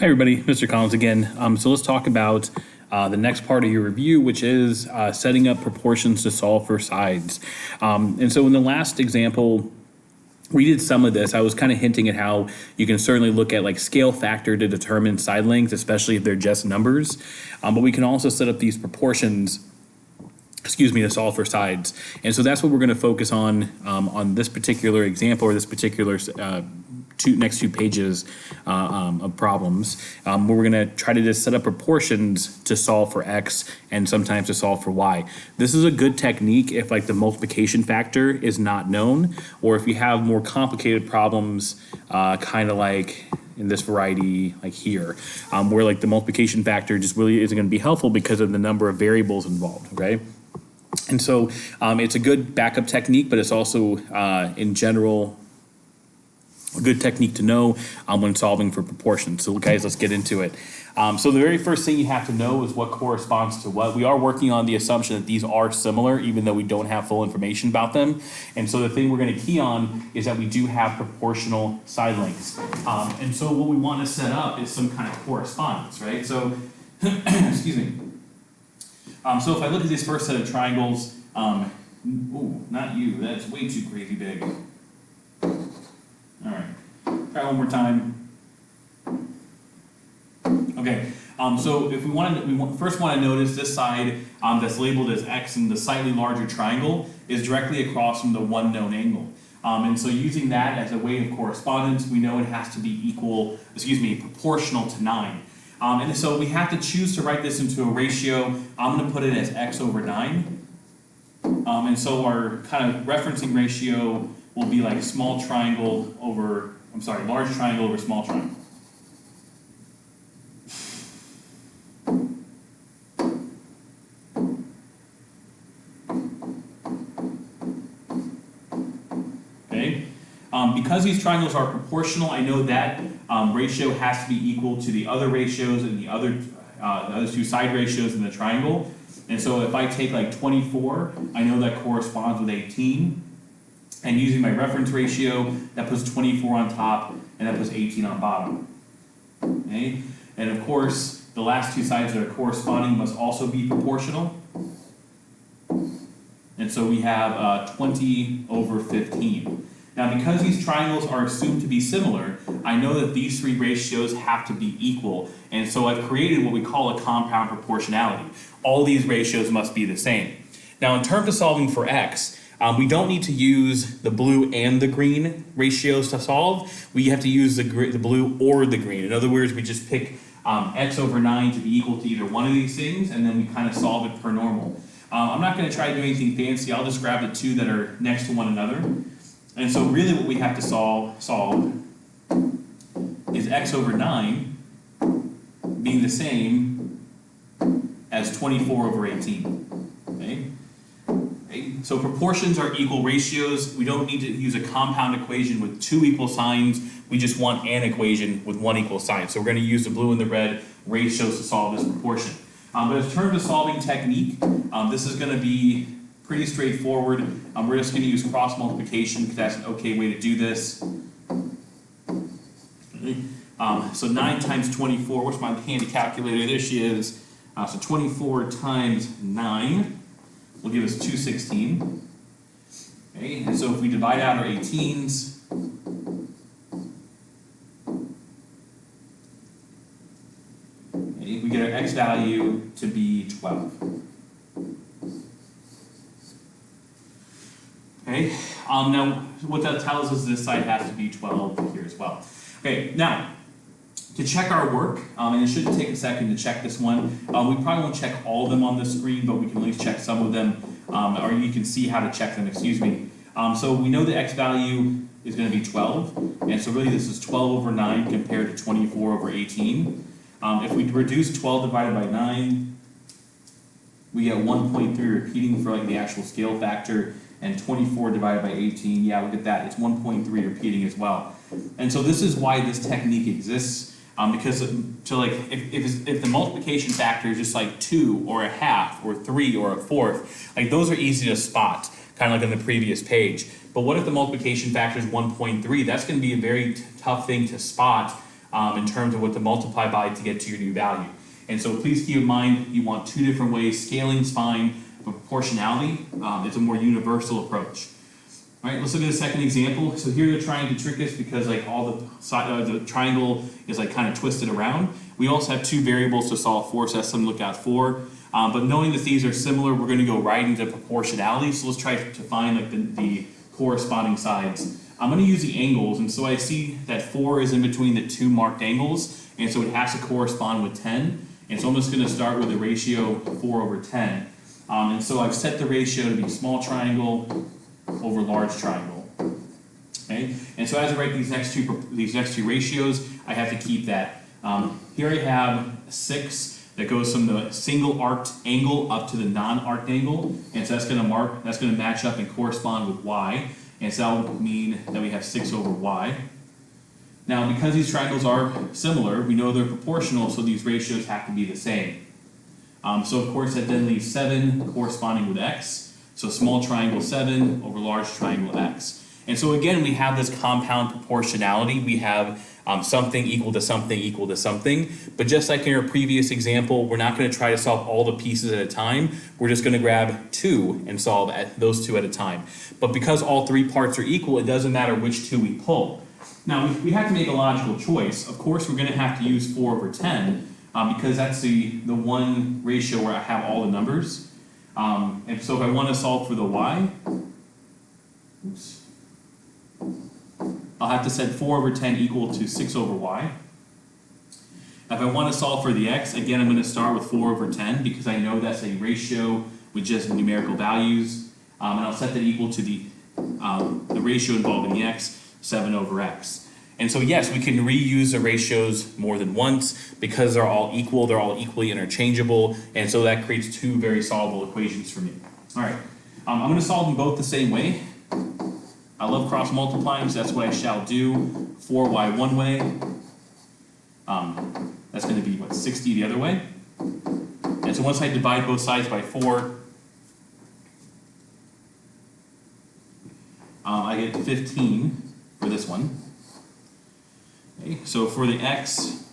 Hi everybody, Mr. Collins again. So let's talk about the next part of your review, which is setting up proportions to solve for sides. And so in the last example, we did some of this. I was kind of hinting at how you can certainly look at like scale factor to determine side lengths, especially if they're just numbers. But we can also set up these proportions to solve for sides. And so that's what we're going to focus on this particular example or this particular next two pages of problems, where we're going to try to just set up proportions to solve for x and sometimes to solve for y. This is a good technique if like the multiplication factor is not known, or if you have more complicated problems, kind of like in this variety like here, where like the multiplication factor just really isn't going to be helpful because of the number of variables involved, okay? And so it's a good backup technique, but it's also in general a good technique to know when solving for proportions. So guys, let's get into it. So the very first thing you have to know is what corresponds to what. We are working on the assumption that these are similar, even though we don't have full information about them. And so the thing we're going to key on is that we do have proportional side lengths. And so what we want to set up is some kind of correspondence, right? So, excuse me. So if I look at this first set of triangles, ooh, not you, that's way too crazy big. All right, try one more time. Okay, so if we first want to notice this side that's labeled as x and the slightly larger triangle is directly across from the one known angle. And so using that as a way of correspondence, we know it has to be proportional to 9. And so we have to choose to write this into a ratio. I'm going to put it as x over 9. And so our kind of referencing ratio will be like large triangle over small triangle. Okay. Because these triangles are proportional, I know that ratio has to be equal to the other ratios and the other two side ratios in the triangle. And so if I take like 24, I know that corresponds with 18. And using my reference ratio, that puts 24 on top and that puts 18 on bottom. Okay? And of course, the last two sides that are corresponding must also be proportional. And so we have 20 over 15. Now, because these triangles are assumed to be similar, I know that these three ratios have to be equal. And so I've created what we call a compound proportionality. All these ratios must be the same. Now, in terms of solving for x, we don't need to use the blue and the green ratios to solve. We have to use the blue or the green. In other words, we just pick x over 9 to be equal to either one of these things, and then we kind of solve it per normal. I'm not going to try to do anything fancy. I'll just grab the two that are next to one another. And so really what we have to solve is x over 9 being the same as 24 over 18. Okay? So proportions are equal ratios. We don't need to use a compound equation with two equal signs. We just want an equation with one equal sign. So we're going to use the blue and the red ratios to solve this proportion. But in terms of solving technique, this is going to be pretty straightforward. We're just going to use cross multiplication because that's an okay way to do this. So 9 times 24, where's my handy calculator? There she is. So 24 times 9 will give us 216. Okay, and so if we divide out our 18s, okay, we get our x value to be 12. Okay, now what that tells us is this side has to be 12 here as well. Okay, now to check our work, and it shouldn't take a second to check this one. We probably won't check all of them on the screen, but we can at least check some of them, or you can see how to check them, So we know the x value is going to be 12, and so really this is 12 over 9 compared to 24 over 18. If we reduce 12 divided by 9, we get 1.3 repeating for like the actual scale factor, and 24 divided by 18, yeah, look at that, it's 1.3 repeating as well. And so this is why this technique exists. Because if the multiplication factor is just like 2 or a half or 3 or a fourth, like those are easy to spot, kind of like on the previous page. But what if the multiplication factor is 1.3? That's going to be a very tough thing to spot in terms of what to multiply by to get to your new value. And so please keep in mind, you want two different ways. Scaling's fine, but proportionality is a more universal approach. All right, let's look at a second example. So here they're trying to trick us because like all the triangle is like kind of twisted around. We also have two variables to solve for, so that's something to look out for. But knowing that these are similar, we're going to go right into proportionality. So let's try to find like the corresponding sides. I'm going to use the angles, and so I see that 4 is in between the two marked angles, and so it has to correspond with 10. And so I'm just going to start with the ratio 4/10. And so I've set the ratio to be small triangle over large triangle. Okay, and so as I write these next two ratios, I have to keep that. Here I have 6 that goes from the single arced angle up to the non-arced angle, and so that's going to match up and correspond with y, and so that will mean that we have 6/y. Now, because these triangles are similar, we know they're proportional, so these ratios have to be the same. So of course that then leaves 7 corresponding with x. So small triangle 7 over large triangle x. And so again, we have this compound proportionality. We have something equal to something equal to something. But just like in our previous example, we're not going to try to solve all the pieces at a time. We're just going to grab 2 and solve those 2 at a time. But because all 3 parts are equal, it doesn't matter which 2 we pull. Now, we have to make a logical choice. Of course, we're going to have to use 4/10 because that's the one ratio where I have all the numbers. And so if I want to solve for the y, I'll have to set 4/10 equal to 6/y. If I want to solve for the x, again, I'm going to start with 4/10 because I know that's a ratio with just numerical values. And I'll set that equal to the ratio involving the x, 7/x. And so yes, we can reuse the ratios more than once because they're all equal, they're all equally interchangeable, and so that creates 2 very solvable equations for me. All right, I'm going to solve them both the same way. I love cross multiplying, so that's what I shall do. 4y one way, that's going to be, 60 the other way. And so once I divide both sides by 4, I get 15 for this one. Okay, so for the x,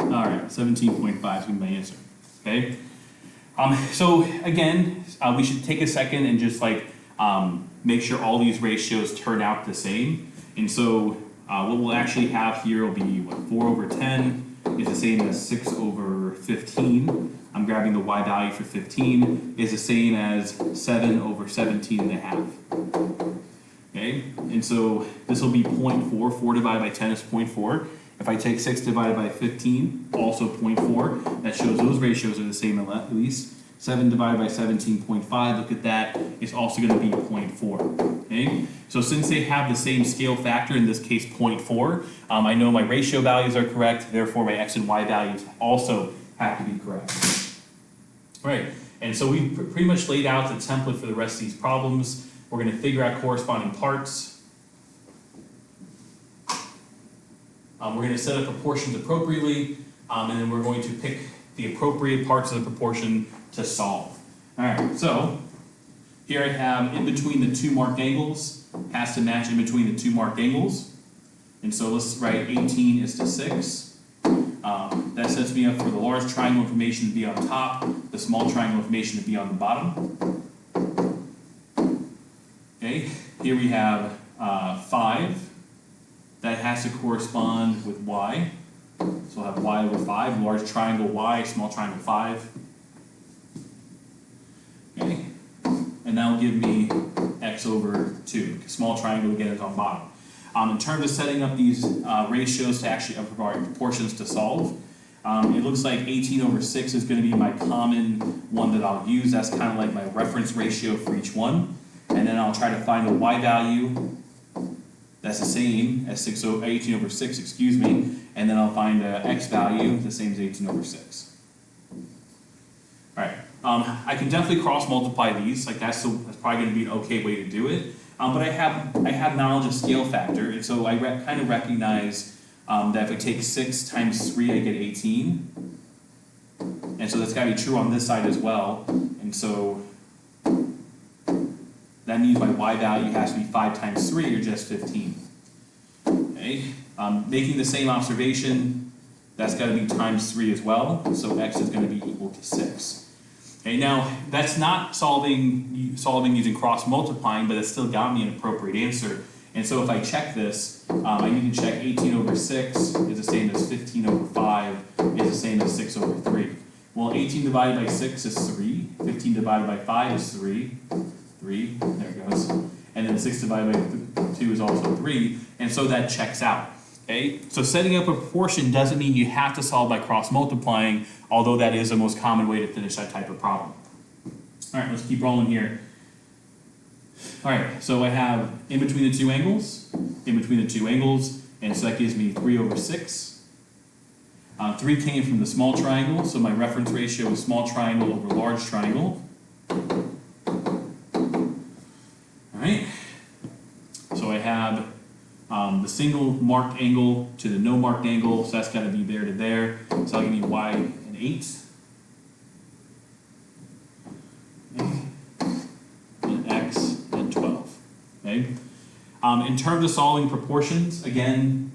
all right, 17.5 is going to be my answer. Okay. So again, we should take a second and just make sure all these ratios turn out the same. And so what we'll actually have here will be 4/10 is the same as 6/15. I'm grabbing the y value for 15 is the same as 7/17.5. Okay, and so this will be 0.4. 4 divided by 10 is 0.4. If I take 6 divided by 15, also 0.4. That shows those ratios are the same at least. 7 divided by 17.5, look at that, it's also going to be 0.4. Okay? So since they have the same scale factor, in this case 0.4, I know my ratio values are correct, therefore my x and y values also have to be correct. All right, and so we've pretty much laid out the template for the rest of these problems. We're going to figure out corresponding parts. We're going to set up proportions appropriately, and then we're going to pick the appropriate parts of the proportion to solve. All right, so here I have in between the 2 marked angles, has to match in between the 2 marked angles. And so let's write 18 is to 6. That sets me up for the large triangle information to be on top, the small triangle information to be on the bottom. Okay, here we have 5. That has to correspond with y. So I'll have y/5, large triangle y, small triangle 5. Okay, and that will give me x/2. Small triangle again is on bottom. In terms of setting up these ratios to actually provide proportions to solve, it looks like 18/6 is going to be my common one that I'll use. That's kind of like my reference ratio for each one. And then I'll try to find a y value that's the same as 18/6, excuse me, and then I'll find a x value the same as 18/6. All right, I can definitely cross multiply these, that's probably going to be an okay way to do it. But I have knowledge of scale factor, and so I kind of recognize that if I take 6 times 3, I get 18. And so that's got to be true on this side as well. And so that means my y value has to be 5 times 3, or just 15. Okay? Making the same observation, that's got to be times 3 as well. So x is going to be equal to 6. Okay, now that's not solving using cross multiplying, but it's still got me an appropriate answer. And so if I check this, I need to check 18 over 6 is the same as 15 over 5 is the same as 6 over 3. Well, 18 divided by 6 is 3. 15 divided by 5 is 3. 3, there it goes. And then 6 divided by 2 is also 3. And so that checks out. Okay, so setting up a proportion doesn't mean you have to solve by cross multiplying, although that is the most common way to finish that type of problem. All right, let's keep rolling here. All right, so I have in between the two angles, and so that gives me 3 over 6. 3 came from the small triangle, so my reference ratio is small triangle over large triangle. All right, so I have the single marked angle to the no marked angle, so that's got to be there to there. So that'll give me y and 8. Okay. And x and 12. Okay. In terms of solving proportions, again,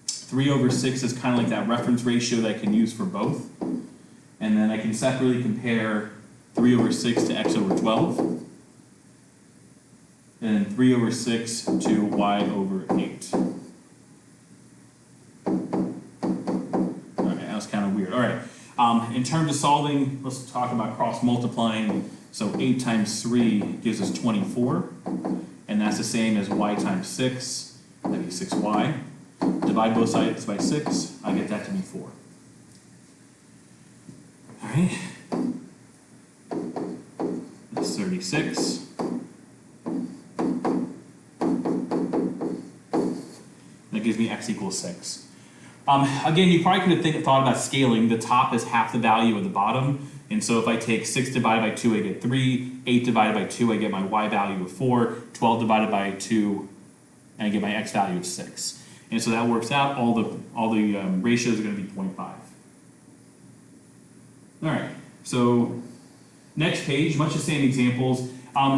3 over 6 is kind of like that reference ratio that I can use for both. And then I can separately compare 3 over 6 to x over 12. And then 3 over 6 to y over 8. Okay, that was kind of weird. All right, in terms of solving, let's talk about cross multiplying. So 8 times 3 gives us 24, and that's the same as y times 6, that'd be 6y. Divide both sides by 6, I get that to be 4. All right, that's 36. That gives me x equals 6. Again, you probably could have thought about scaling. The top is half the value of the bottom. And so if I take 6 divided by 2, I get 3. 8 divided by 2, I get my y value of 4. 12 divided by 2, and I get my x value of 6. And so that works out. All the ratios are going to be 0.5. All right, so next page, much the same examples.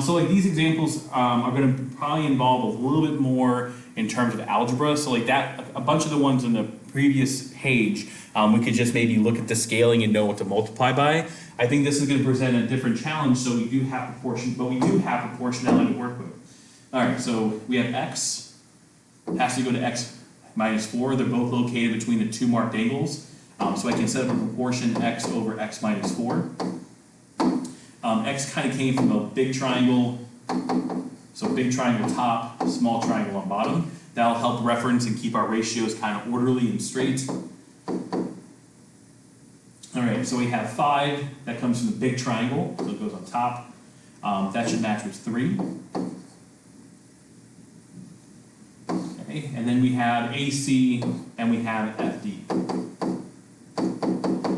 So like these examples are going to probably involve a little bit more in terms of algebra. So like that, a bunch of the ones in the previous page, we could just maybe look at the scaling and know what to multiply by. I think this is going to present a different challenge, so we do have proportionality to work with. All right, so we have x has to go to x minus 4. They're both located between the two marked angles. So I can set up a proportion x over x minus 4. X kind of came from a big triangle, so big triangle top, small triangle on bottom. That'll help reference and keep our ratios kind of orderly and straight. All right, so we have 5, that comes from the big triangle, so it goes on top. That should match with 3. Okay, and then we have AC and we have FD.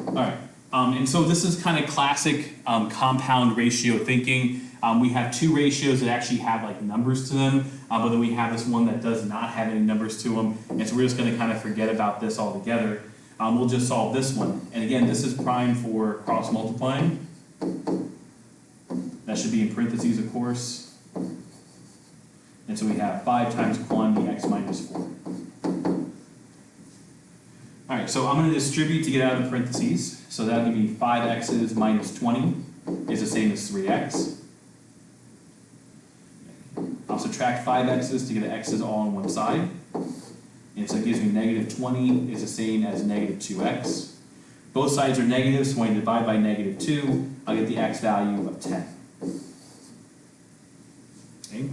All right. And so this is kind of classic compound ratio thinking. We have two ratios that actually have like numbers to them, but then we have this one that does not have any numbers to them. And so we're just going to kind of forget about this altogether. We'll just solve this one. And again, this is prime for cross multiplying. That should be in parentheses, of course. And so we have 5 times quantity x minus 4. All right, so I'm going to distribute to get out of the parentheses. So that'll give me 5x's minus 20 is the same as 3x. I'll subtract 5x's to get the x's all on one side. And so it gives me negative 20 is the same as negative 2x. Both sides are negative, so when I divide by negative 2, I'll get the x value of 10. Okay.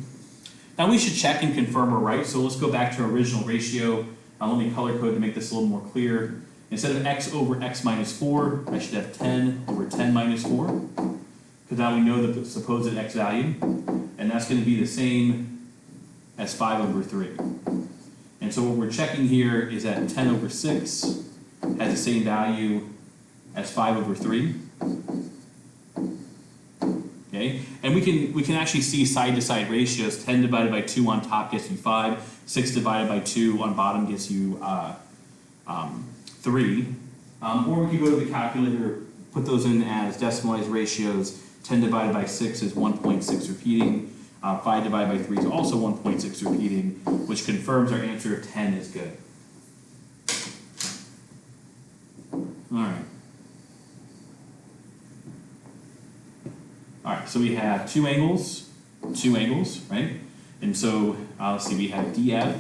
Now we should check and confirm we're right, so let's go back to our original ratio. Let me color code to make this a little more clear. Instead of x over x minus 4, I should have 10 over 10 minus 4, because now we know the supposed x value, and that's going to be the same as 5 over 3. And so what we're checking here is that 10 over 6 has the same value as 5 over 3. Okay, and we can actually see side-to-side ratios. 10 divided by 2 on top gets you 5. 6 divided by 2 on bottom gets you 3. Or we could go to the calculator, put those in as decimalized ratios. 10 divided by 6 is 1.6 repeating. 5 divided by 3 is also 1.6 repeating, which confirms our answer of 10 is good. All right. All right, so we have two angles, right? And so let's see, we have DF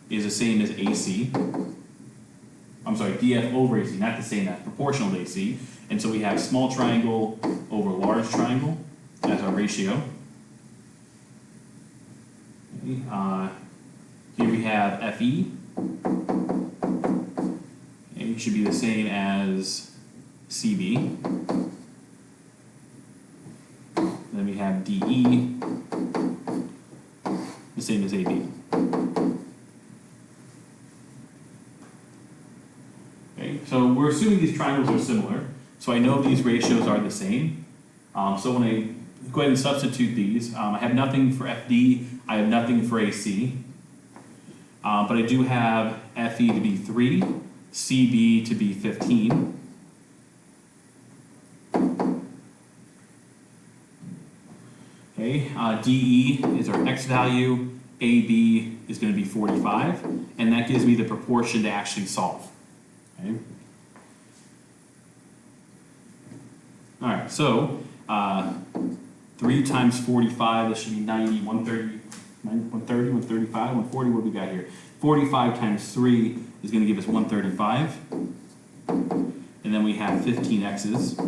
is the same as AC. I'm sorry, DF over AC, not the same, that's proportional to AC. And so we have small triangle over large triangle as our ratio. Okay, here we have FE. Okay, it should be the same as CB. Then we have DE, the same as AB. Okay, so we're assuming these triangles are similar, so I know these ratios are the same. So when I go ahead and substitute these, I have nothing for FD, I have nothing for AC, but I do have FE to be 3, CB to be 15. Okay, DE is our X value, AB is going to be 45, and that gives me the proportion to actually solve. Okay. All right, so 3 times 45, this should be 90, 130, 130, 135, 140, what do we got here? 45 times 3 is going to give us 135, and then we have 15 x's.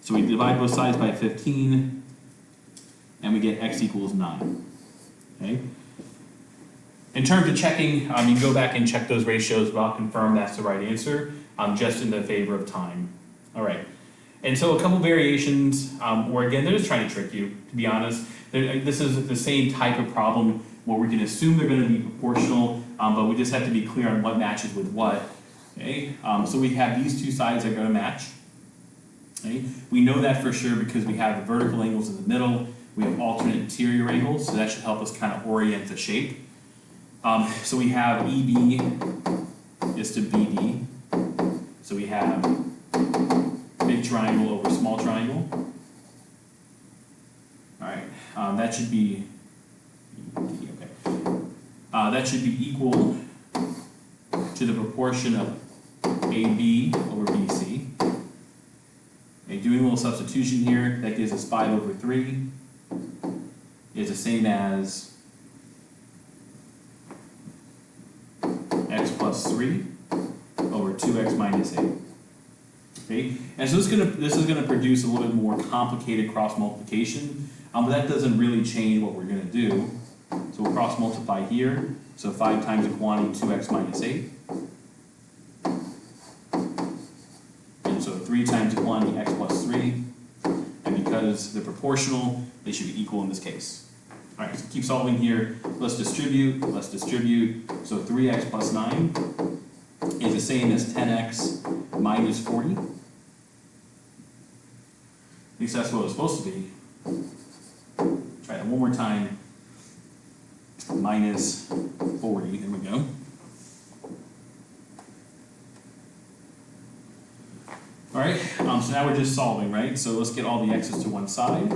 So we divide both sides by 15, and we get x equals 9. Okay. In terms of checking, you can go back and check those ratios, but I'll confirm that's the right answer, just in the favor of time. All right. And so a couple variations, where again, they're just trying to trick you, to be honest. This is the same type of problem where we can assume they're going to be proportional, but we just have to be clear on what matches with what. Okay. So we have these two sides that are going to match. Okay. We know that for sure because we have the vertical angles in the middle. We have alternate interior angles, so that should help us kind of orient the shape. So we have EB is to BD. So we have big triangle over small triangle. All right, that should be okay. That should be equal to the proportion of AB over BC. Okay, doing a little substitution here, that gives us 5 over 3 is the same as x plus 3 over 2x minus 8. Okay, and so this is gonna produce a little bit more complicated cross multiplication, but that doesn't really change what we're gonna do. So we'll cross multiply here. So 5 times the quantity, 2x minus 8. And so 3 times the quantity, x plus 3. And because they're proportional, they should be equal in this case. All right, so keep solving here. Let's distribute. So 3x plus 9 is the same as 10x minus 40. At least that's what it's supposed to be. Try that one more time. Minus 40, there we go. All right, so now we're just solving, right? So let's get all the x's to one side.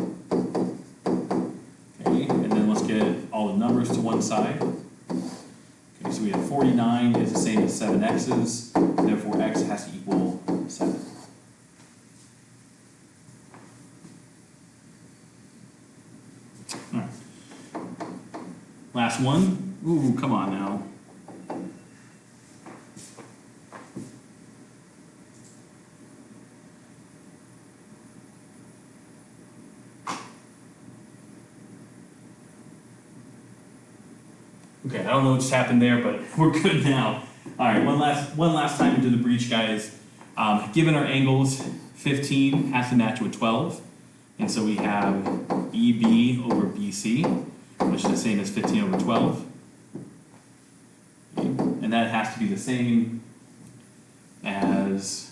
Okay, and then let's get all the numbers to one side. Okay, so we have 49 is the same as 7 x's, therefore x has to equal 7. All right. Last one. Ooh, come on now. Okay, I don't know what just happened there, but we're good now. All right, one last time into the breach, guys. Given our angles, 15 has to match with 12, and so we have EB over BC, which is the same as 15 over 12, and that has to be the same as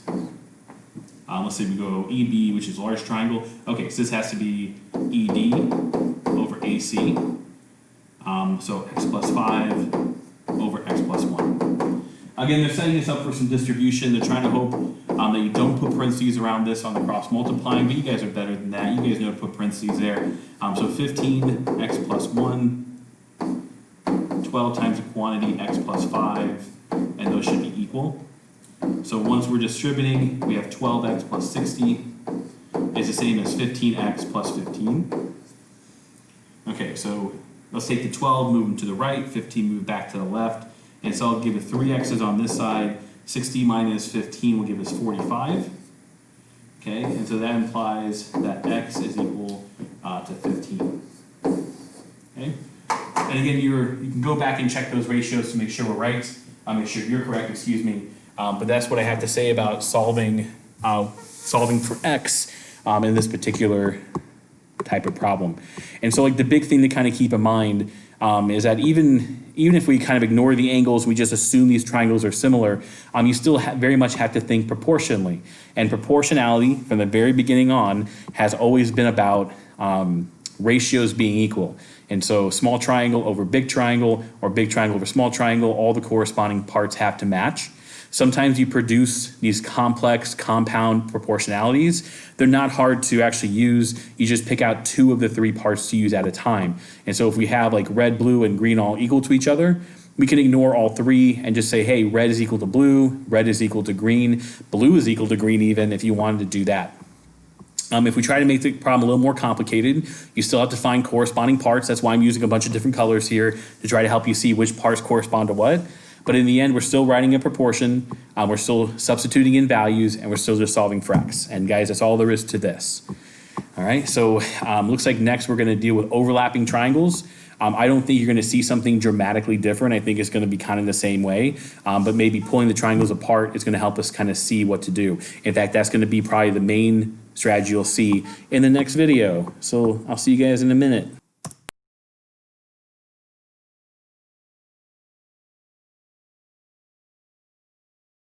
Let's say we go EB, which is large triangle. Okay, so this has to be ED over AC. So x plus 5 over x plus 1. Again, they're setting this up for some distribution. They're trying to hope that you don't put parentheses around this on the cross multiplying, but you guys are better than that. You guys know to put parentheses there. So 15 x plus 1, 12 times the quantity x plus 5, and those should be equal. So once we're distributing, we have 12x plus 60 is the same as 15x plus 15. Okay, so let's take the 12, move them to the right, 15 move back to the left, and so I'll give it 3 x's on this side. 60 minus 15 will give us 45. Okay, and so that implies that x is equal to 15. Okay, and again, you can go back and check those ratios to make sure we're right. Make sure you're correct, excuse me. But that's what I have to say about solving for x in this particular type of problem. And so like the big thing to kind of keep in mind is that even if we kind of ignore the angles, we just assume these triangles are similar, you still very much have to think proportionally. And proportionality from the very beginning on has always been about ratios being equal. And so small triangle over big triangle or big triangle over small triangle, all the corresponding parts have to match. Sometimes you produce these complex compound proportionalities. They're not hard to actually use. You just pick out 2 of the 3 parts to use at a time. And so if we have like red, blue, and green all equal to each other, we can ignore all 3 and just say, hey, red is equal to blue, red is equal to green, blue is equal to green even if you wanted to do that. If we try to make the problem a little more complicated, you still have to find corresponding parts. That's why I'm using a bunch of different colors here to try to help you see which parts correspond to what. But in the end, we're still writing a proportion, we're still substituting in values, and we're still just solving for x. And guys, that's all there is to this. All right, so looks like next we're gonna deal with overlapping triangles. I don't think you're gonna see something dramatically different. I think it's gonna be kind of the same way, but maybe pulling the triangles apart is gonna help us kind of see what to do. In fact, that's gonna be probably the main strategy you'll see in the next video. So I'll see you guys in a minute.